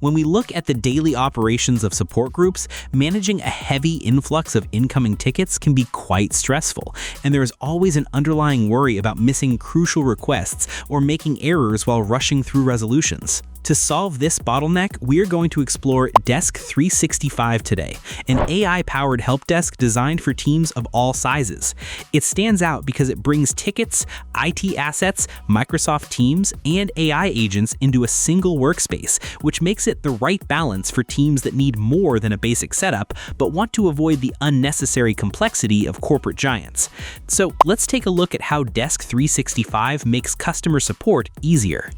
When we look at the daily operations of support groups, managing a heavy influx of incoming tickets can be quite stressful, and there is always an underlying worry about missing crucial requests or making errors while rushing through resolutions. To solve this bottleneck, we are going to explore Desk365 today, an AI-powered help desk designed for teams of all sizes. It stands out because it brings tickets, IT assets, Microsoft Teams, and AI agents into a single workspace, which makes it the right balance for teams that need more than a basic setup, but want to avoid the unnecessary complexity of corporate giants. So let's take a look at how Desk365 makes customer support easier.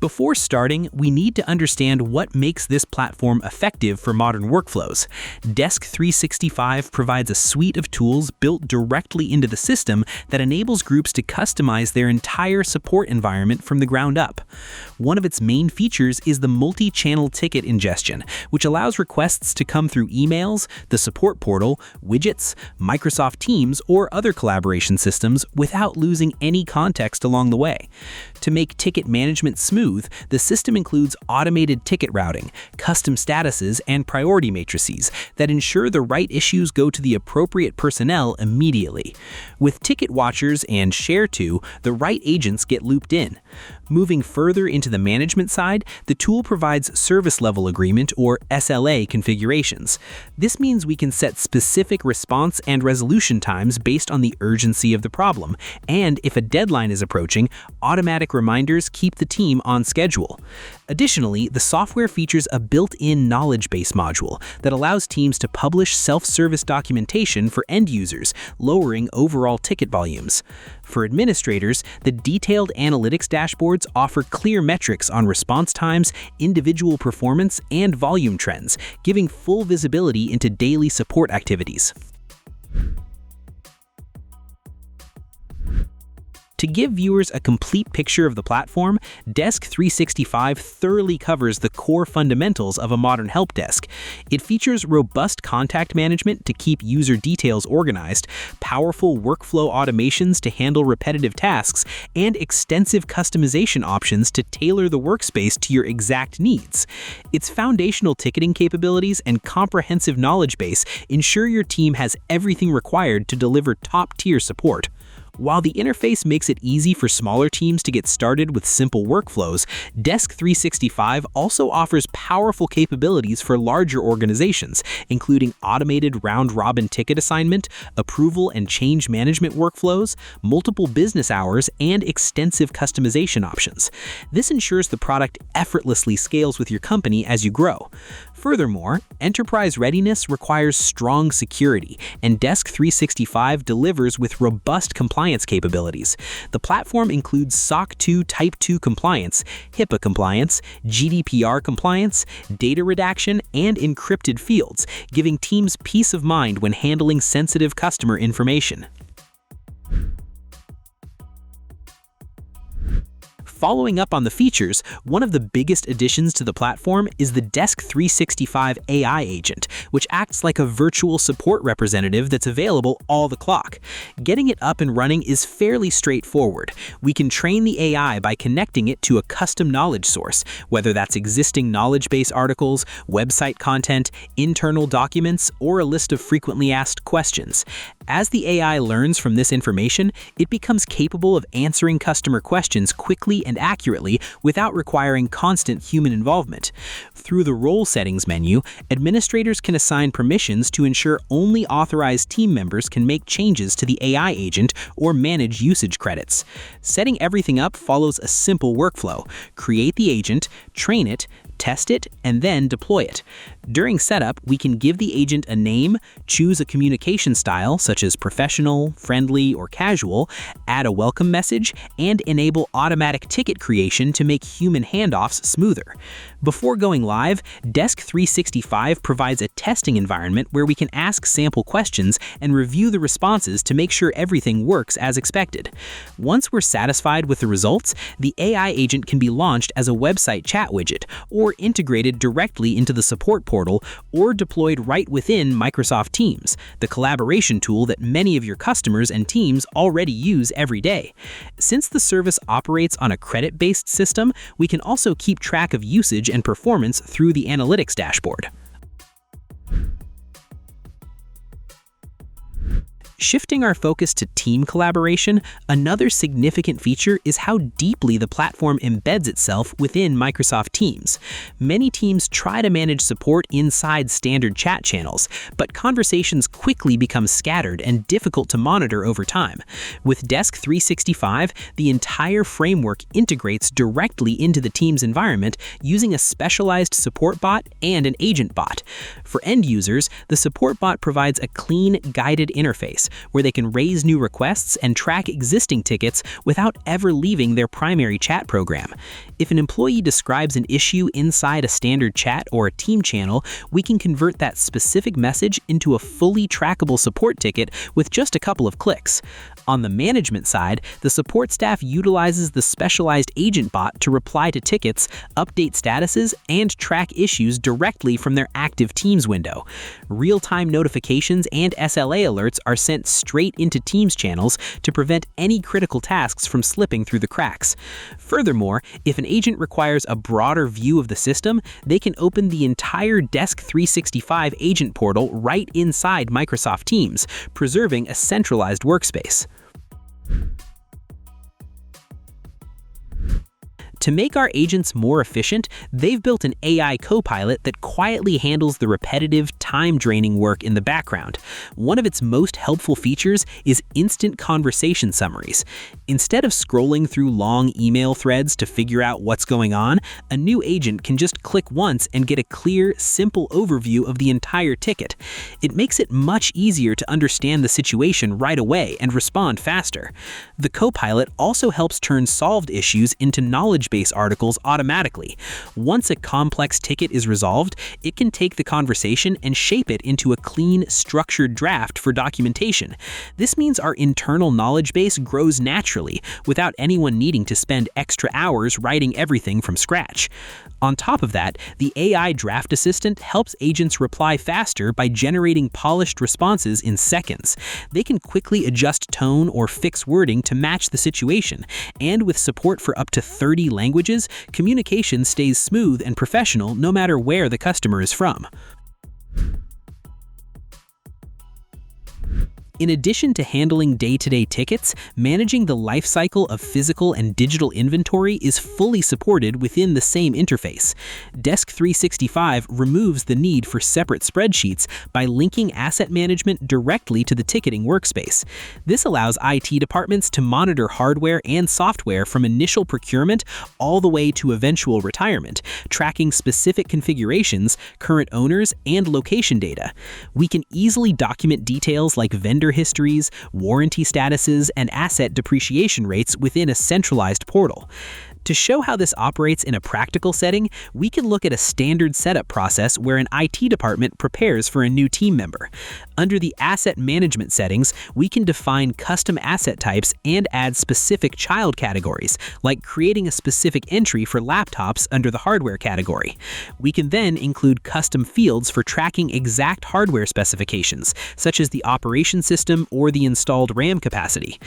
Before starting, we need to understand what makes this platform effective for modern workflows. Desk365 provides a suite of tools built directly into the system that enables groups to customize their entire support environment from the ground up. One of its main features is the multi-channel ticket ingestion, which allows requests to come through emails, the support portal, widgets, Microsoft Teams, or other collaboration systems without losing any context along the way. To make ticket management smooth, the system includes automated ticket routing, custom statuses, and priority matrices that ensure the right issues go to the appropriate personnel immediately. With ticket watchers and ShareTo, the right agents get looped in. Moving further into the management side, the tool provides service level agreement or SLA configurations. This means we can set specific response and resolution times based on the urgency of the problem, and if a deadline is approaching, automatic reminders keep the team on schedule. Additionally, the software features a built-in knowledge base module that allows teams to publish self-service documentation for end users, lowering overall ticket volumes. For administrators, the detailed analytics dashboards offer clear metrics on response times, individual performance, and volume trends, giving full visibility into daily support activities. To give viewers a complete picture of the platform, Desk365 thoroughly covers the core fundamentals of a modern help desk. It features robust contact management to keep user details organized, powerful workflow automations to handle repetitive tasks, and extensive customization options to tailor the workspace to your exact needs. Its foundational ticketing capabilities and comprehensive knowledge base ensure your team has everything required to deliver top-tier support. While the interface makes it easy for smaller teams to get started with simple workflows, Desk365 also offers powerful capabilities for larger organizations, including automated round-robin ticket assignment, approval and change management workflows, multiple business hours, and extensive customization options. This ensures the product effortlessly scales with your company as you grow. Furthermore, enterprise readiness requires strong security, and Desk365 delivers with robust compliance capabilities. The platform includes SOC 2 Type 2 compliance, HIPAA compliance, GDPR compliance, data redaction, and encrypted fields, giving teams peace of mind when handling sensitive customer information. Following up on the features, one of the biggest additions to the platform is the Desk365 AI agent, which acts like a virtual support representative that's available all the clock. Getting it up and running is fairly straightforward. We can train the AI by connecting it to a custom knowledge source, whether that's existing knowledge base articles, website content, internal documents, or a list of frequently asked questions. As the AI learns from this information, it becomes capable of answering customer questions quickly and accurately without requiring constant human involvement. Through the Role Settings menu, administrators can assign permissions to ensure only authorized team members can make changes to the AI agent or manage usage credits. Setting everything up follows a simple workflow. Create the agent, train it, test it, and then deploy it. During setup, we can give the agent a name, choose a communication style such as professional, friendly, or casual, add a welcome message, and enable automatic ticket creation to make human handoffs smoother. Before going live, Desk365 provides a testing environment where we can ask sample questions and review the responses to make sure everything works as expected. Once we're satisfied with the results, the AI agent can be launched as a website chat widget or integrated directly into the support portal portal or deployed right within Microsoft Teams, the collaboration tool that many of your customers and teams already use every day. Since the service operates on a credit-based system, we can also keep track of usage and performance through the analytics dashboard. Shifting our focus to team collaboration, another significant feature is how deeply the platform embeds itself within Microsoft Teams. Many teams try to manage support inside standard chat channels, but conversations quickly become scattered and difficult to monitor over time. With Desk365, the entire framework integrates directly into the Teams environment using a specialized support bot and an agent bot. For end users, the support bot provides a clean, guided interface where they can raise new requests and track existing tickets without ever leaving their primary chat program. If an employee describes an issue inside a standard chat or a team channel, we can convert that specific message into a fully trackable support ticket with just a couple of clicks. On the management side, the support staff utilizes the specialized agent bot to reply to tickets, update statuses, and track issues directly from their active Teams window. Real-time notifications and SLA alerts are sent straight into Teams channels to prevent any critical tasks from slipping through the cracks. Furthermore, if an agent requires a broader view of the system, they can open the entire Desk365 agent portal right inside Microsoft Teams, preserving a centralized workspace. To make our agents more efficient, they've built an AI Copilot that quietly handles the repetitive, time-draining work in the background. One of its most helpful features is instant conversation summaries. Instead of scrolling through long email threads to figure out what's going on, a new agent can just click once and get a clear, simple overview of the entire ticket. It makes it much easier to understand the situation right away and respond faster. The Copilot also helps turn solved issues into knowledge base articles automatically. Once a complex ticket is resolved, it can take the conversation and shape it into a clean, structured draft for documentation. This means our internal knowledge base grows naturally without anyone needing to spend extra hours writing everything from scratch. On top of that, the AI Draft Assistant helps agents reply faster by generating polished responses in seconds. They can quickly adjust tone or fix wording to match the situation, and with support for up to 30 languages, communication stays smooth and professional no matter where the customer is from. In addition to handling day-to-day tickets, managing the lifecycle of physical and digital inventory is fully supported within the same interface. Desk365 removes the need for separate spreadsheets by linking asset management directly to the ticketing workspace. This allows IT departments to monitor hardware and software from initial procurement all the way to eventual retirement, tracking specific configurations, current owners, and location data. We can easily document details like vendor histories, warranty statuses, and asset depreciation rates within a centralized portal. To show how this operates in a practical setting, we can look at a standard setup process where an IT department prepares for a new team member. Under the asset management settings, we can define custom asset types and add specific child categories, like creating a specific entry for laptops under the hardware category. We can then include custom fields for tracking exact hardware specifications, such as the operation system or the installed RAM capacity.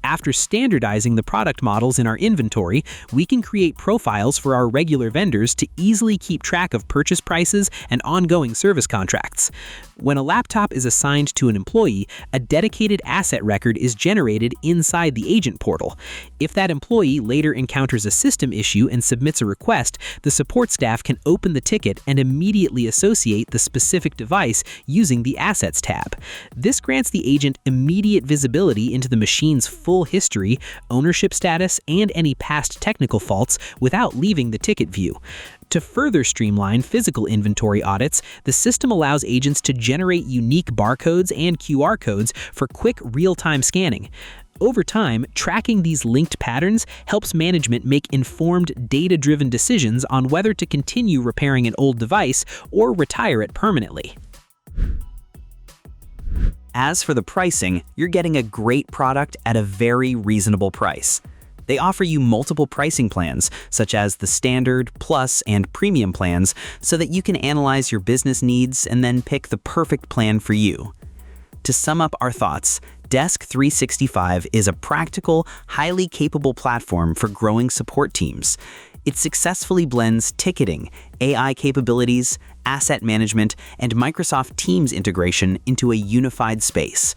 After standardizing the product models in our inventory, we can create profiles for our regular vendors to easily keep track of purchase prices and ongoing service contracts. When a laptop is assigned to an employee, a dedicated asset record is generated inside the agent portal. If that employee later encounters a system issue and submits a request, the support staff can open the ticket and immediately associate the specific device using the Assets tab. This grants the agent immediate visibility into the machine's full history, ownership status, and any past technical faults without leaving the ticket view. To further streamline physical inventory audits, the system allows agents to generate unique barcodes and QR codes for quick real-time scanning. Over time, tracking these linked patterns helps management make informed, data-driven decisions on whether to continue repairing an old device or retire it permanently. As for the pricing, you're getting a great product at a very reasonable price. They offer you multiple pricing plans, such as the Standard, Plus, and Premium plans, so that you can analyze your business needs and then pick the perfect plan for you. To sum up our thoughts, Desk365 is a practical, highly capable platform for growing support teams. It successfully blends ticketing, AI capabilities, asset management, and Microsoft Teams integration into a unified space.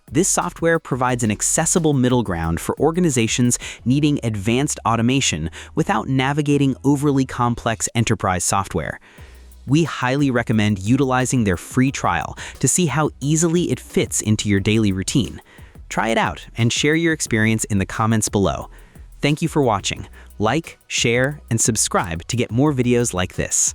This software provides an accessible middle ground for organizations needing advanced automation without navigating overly complex enterprise software. We highly recommend utilizing their free trial to see how easily it fits into your daily routine. Try it out and share your experience in the comments below. Thank you for watching. Like, share, and subscribe to get more videos like this.